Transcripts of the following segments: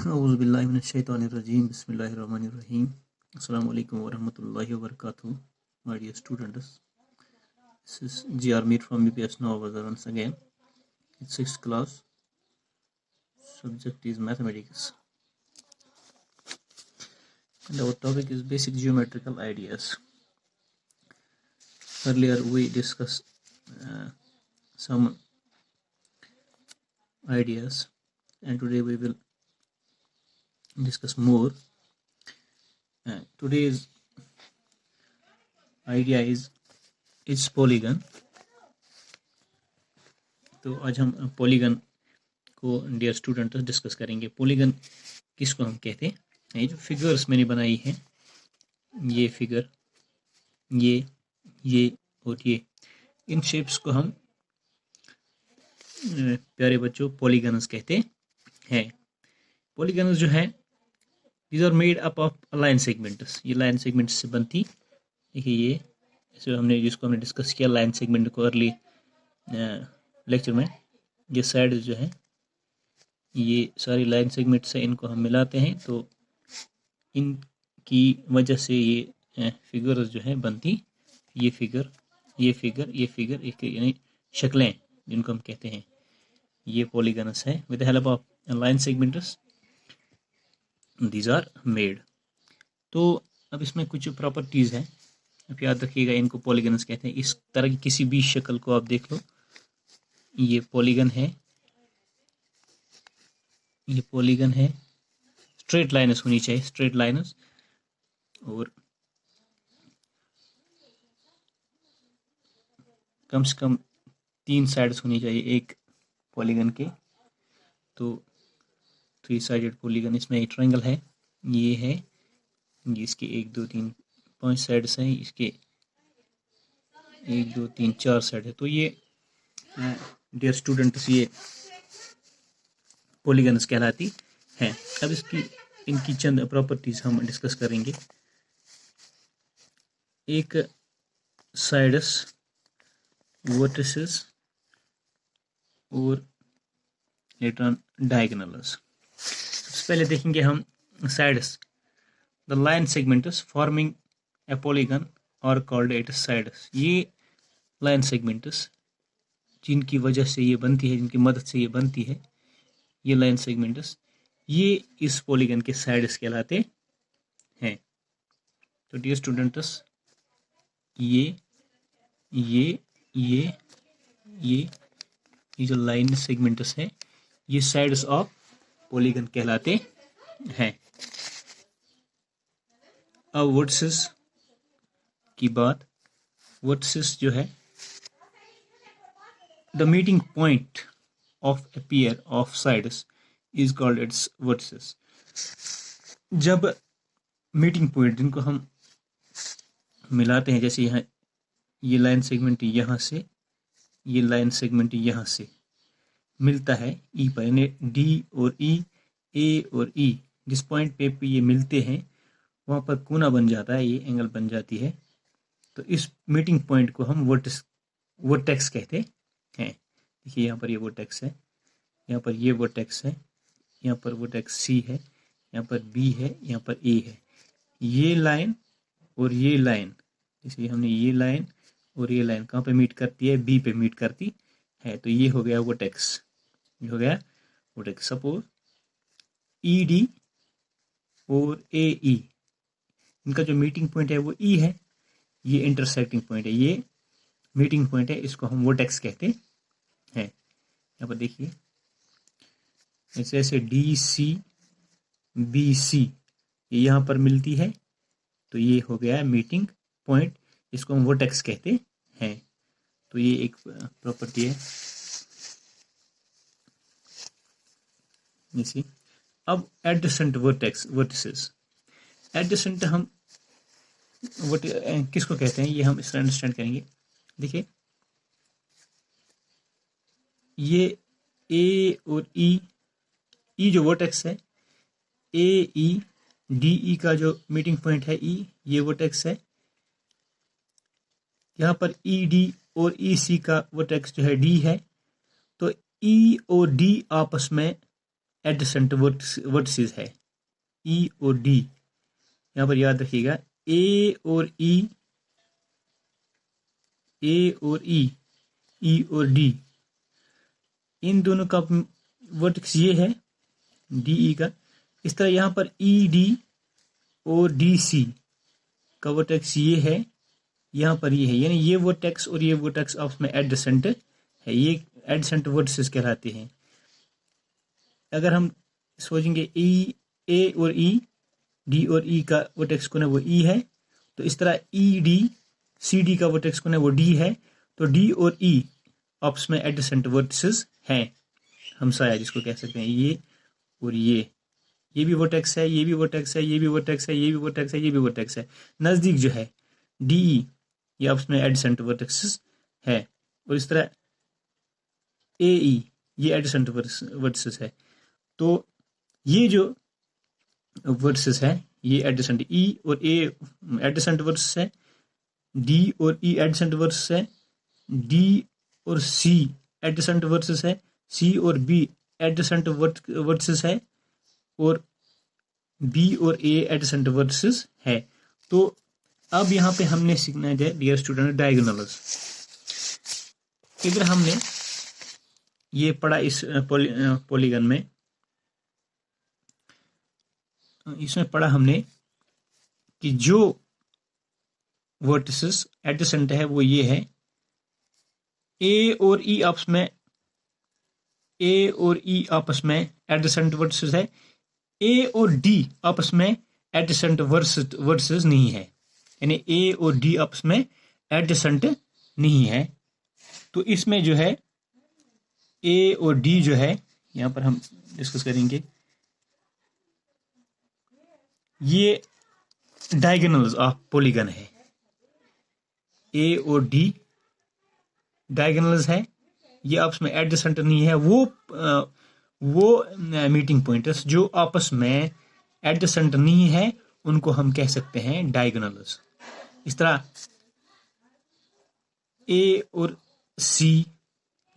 Auzubillahiminash-shaytanir-rajim. Bismillahir-rahmanir-rahim. Assalamu alaikum wa rahmatullahi wa barakatuh. My dear students, this is GR Meet from UPS Nova once again. It's 6th class. Subject is mathematics. And our topic is basic geometrical ideas. Earlier we discussed some ideas, and today we will discuss more. Today's idea is polygon. तो आज हम polygon को dear students discuss करेंगे. Polygon किसको हम कहते हैं? ये जो फिगर्स मैंने बनाई हैं, ये फिगर, ये और ये, इन शेप्स को हम प्यारे बच्चों पॉलीगन्स कहते हैं. पॉलीगन्स जो है, these are made up of line segments. ये लाइन सेगमेंट्स से बनती. देखिए ये ऐसे जिसको हमने डिस्कस किया लाइन सेगमेंट को अर्ली लेक्चर में. ये साइड जो है ये सारी लाइन सेगमेंट्स है, इनको हम मिलाते हैं तो इनकी वजह से ये फिगर्स जो है बनती. ये फिगर, ये फिगर, ये फिगर, यानी शक्लें जिनको हम कहते हैं, ये पॉलीगन्स है. With the help of line segments these are made. तो अब इसमें कुछ प्रॉपर्टीज हैं, अब याद रखिएगा. इनको पॉलीगन्स कहते हैं. इस तरह की किसी भी शक्ल को आप देख लो, ये पॉलीगन है, ये पॉलीगन है. स्ट्रेट लाइन्स होनी चाहिए, स्ट्रेट लाइन्स, और कम से कम 3 साइड्स होनी चाहिए एक पॉलीगन के. तो 3 साइडेड पॉलीगन. इसमें एक ट्रायंगल है, ये है, इसके 1 2 3 5 साइड्स हैं, इसके 1 2 3 4 साइड है. तो ये डियर स्टूडेंट्स ये पॉलीगन्स कहलाती हैं. अब इनकी चंद प्रॉपर्टीज हम डिस्कस करेंगे. एक साइड्स, वर्टिसेस और लेटर ऑन डायगोनल्स. पहले देखेंगे हम sides. The line segments forming a polygon और कॉल्ड इट साइड्स. ये लाइन सेगमेंट्स जिनकी वजह से ये बनती है, जिनकी मदद से ये बनती है, ये लाइन सेगमेंट्स, ये इस पॉलीगन के साइड्स कहलाते हैं. तो डियर स्टूडेंट्स ये जो लाइन सेगमेंट्स है, ये साइड्स ऑफ पॉलीगन कहलाते हैं. अब वर्टिसेस की बात. वर्टिसेस जो है, the meeting point of a pair of sides is called its vertices. जब मीटिंग पॉइंट जिनको हम मिलाते हैं, जैसे यहाँ ये लाइन सेगमेंट यहाँ से, ये लाइन सेगमेंट यहाँ से मिलता है ई पर, यानी डी और ई, ए और ई, जिस पॉइंट पे ये मिलते हैं वहाँ पर कोना बन जाता है, ये एंगल बन जाती है. तो इस मीटिंग पॉइंट को हम वर्टेक्स कहते हैं. देखिए यहाँ पर ये वर्टेक्स है, यहाँ पर ये वर्टेक्स है, यहाँ पर वर्टेक्स सी है, यहाँ पर बी है, यहाँ पर ए है. ये लाइन और ये लाइन, इसलिए हमने ये लाइन और ये लाइन कहाँ पे मीट करती है? बी पे मीट करती है. तो ये हो गया वर्टेक्स, ये हो गया वर्टेक्स. सपोज ई डी और ए ई, इनका जो मीटिंग पॉइंट है वो ई है, ये इंटरसेक्टिंग पॉइंट है, ये मीटिंग पॉइंट है, इसको हम वर्टेक्स कहते हैं. यहाँ पर देखिए ऐसे ऐसे डी सी बी सी ये यहाँ पर मिलती है, तो ये हो गया मीटिंग पॉइंट, इसको हम वर्टेक्स कहते हैं. तो ये एक प्रॉपर्टी है. इसी अब एडजेसेंट वर्टिसेस. एडजेसेंट हम किसको कहते हैं, ये हम इसका अंडरस्टैंड करेंगे. देखिए ये ए और ई जो वर्टेक्स है, ए ई डी ई का जो मीटिंग पॉइंट है ई, ये वर्टेक्स है. यहाँ पर ई डी और ई सी का वर्टेक्स जो है डी है. तो ई और डी आपस में एडजेसेंट वर्टिसेस है, ई और डी। यहाँ पर याद रखिएगा ए और ई, ए और ई और डी, इन दोनों का वर्टेक्स ये है डी ई का। इस तरह यहाँ पर ई डी और डी सी का वर्टेक्स ये है, यहाँ पर ये है, यानी ये वर्टेक्स और ये वर्टेक्स आपस में एडजेसेंट है, ये एडजेसेंट वर्टिसेस कहलाते हैं। अगर हम सोचेंगे ई, ए और ई, डी और ई का वर्टेक्स कौन है, वो ई है, तो इस तरह ई डी सी डी का वर्टेक्स कौन है, वो डी है, तो डी और ई आपस में एडजेसेंट वर्टिसेस हैं, हमसाया जिसको कह सकते हैं, ये और ये भी वर्टेक्स है, ये भी वर्टेक्स है, ये भी वर्टेक्स है, ये भी वर्टेक्स है, ये भी वर्टेक्स है। नज़दीक जो है डी ई, ये आपस में एडजेसेंट वर्टेक्सेस है, और इस तरह ए ई, ये एडजेसेंट वर्टिसेस है। तो ये जो वर्टिसेस है ये एडजेसेंट, ई और ए एडजेसेंट वर्टिसेस है, डी और ई एडजेसेंट वर्टिसेस है, डी और सी एडजेसेंट वर्टिसेस है, सी और बी एडजेसेंट वर्टिसेस है, और बी और ए एडजेसेंट वर्टिसेस है। तो अब यहाँ पे हमने सीखना है डियर स्टूडेंट डायगोनल्स। इधर हमने ये पढ़ा इस पॉलीगन में, इसमें पढ़ा हमने कि जो वर्टिसेस एडजेसेंट है वो ये है, ए और ई आपस में, ए और ई आपस में एडजेसेंट वर्टिसेस है, ए और डी आपस में एडजेसेंट वर्टिसेस नहीं है, यानी ए और डी आपस में एडजेसेंट नहीं है। तो इसमें जो है ए और डी जो है, यहां पर हम डिस्कस करेंगे, ये डायगोनल्स ऑफ पॉलीगन है, ए और डी डायगोनल्स है, ये आपस में एडजेसेंट नहीं है। वो मीटिंग पॉइंट्स जो आपस में एडजेसेंट नहीं है उनको हम कह सकते हैं डायगोनल्स। इस तरह ए और सी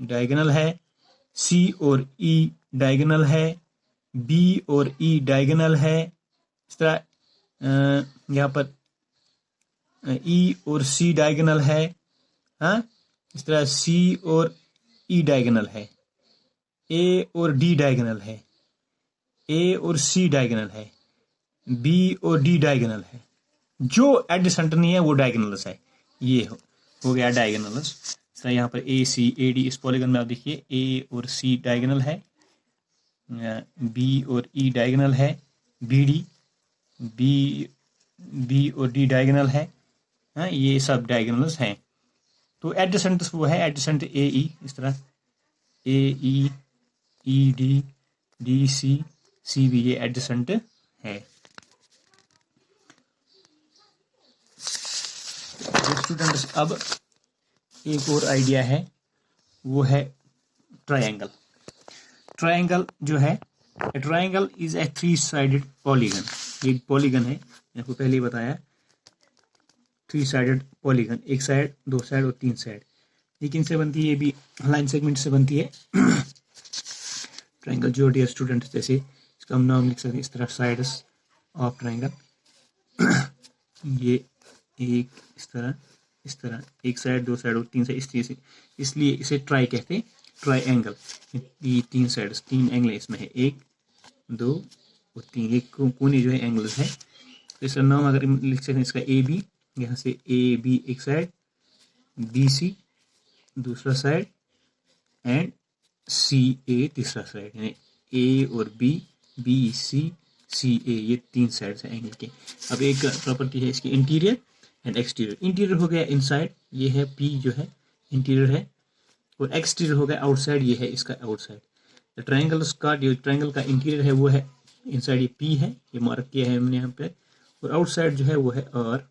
डायगोनल है, सी और ई डायगोनल है, बी और ई डायगोनल है। इस तरह यहाँ पर ई और सी डायगोनल है, हाँ, इस तरह सी और ई डायगोनल है, ए और डी डायगोनल है, ए और सी डायगोनल है, बी और डी डायगोनल है। जो एडजेसेंट नहीं है वो डायगोनल्स है। ये हो गया डायगोनल्स। इस तरह यहाँ पर ए सी ए डी, इस पॉलीगन में आप देखिए ए और सी डायगोनल है, बी और ई डायगोनल है, बी डी, बी और डी डायगोनल है, हाँ, ये सब डायगोनल्स हैं। तो एडजेसेंट वो है एडजेसेंट ए ई, इस तरह ए ई डी, डी सी भी ये एडजेसेंट है। स्टूडेंट्स अब एक और आइडिया है, वो है ट्रायंगल। ट्रायंगल जो है, triangle is a 3 sided polygon. ये पॉलीगन है, मैंने आपको पहले ही बताया, 3 साइडेड पॉलीगन, एक साइड, 2 साइड और 3 साइड। लेकिन से बनती है, ये भी लाइन सेगमेंट से बनती है ट्रायंगल। जो डियर स्टूडेंट, जैसे इसका हम नाम लिख सकते हैं इस तरह, साइड्स ऑफ ट्रायंगल। ये एक इस तरह एक साइड, 2 साइड और 3 साइड, इसलिए इसे ट्राई कहते हैं, ट्रायंगल। ये 3 साइड, 3 एंगल इसमें है, 1 2 और 3, एक कोने जो है एंगल्स है। तो इसका नाम अगर लिख सकते हैं, इसका ए बी, यहाँ से ए बी एक साइड, बी सी दूसरा साइड, एंड सी ए तीसरा साइड, यानी ए और बी, बी सी ए, ये 3 साइड्स हैं एंगल के। अब एक प्रॉपर्टी है इसकी, इंटीरियर एंड एक्सटीरियर। इंटीरियर हो गया इनसाइड, ये है पी जो है इंटीरियर है, और एक्सटीरियर हो गया आउटसाइड, ये है इसका आउटसाइड। ट्रायंगल्स का जो ट्रायंगल का इंटीरियर है वो है इनसाइड, ये पी है, ये मार्क किया है हमने यहाँ पे, और आउटसाइड जो है वो है आर,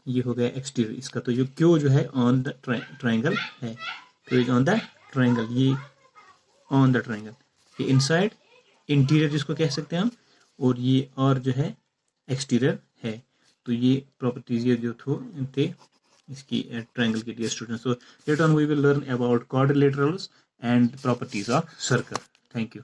ये हो गया एक्सटीरियर इसका। तो जो क्यू जो है ऑन द ट्रायंगल है, Q is on the triangle, ये ऑन द ट्रायंगल, ये इनसाइड इंटीरियर जिसको कह सकते हैं हम, और ये और जो है एक्सटीरियर है। तो ये प्रॉपर्टीज ये जो थे इसकी ट्रायंगल के, dear students. So later on we will learn about quadrilaterals and properties of circle. Thank you.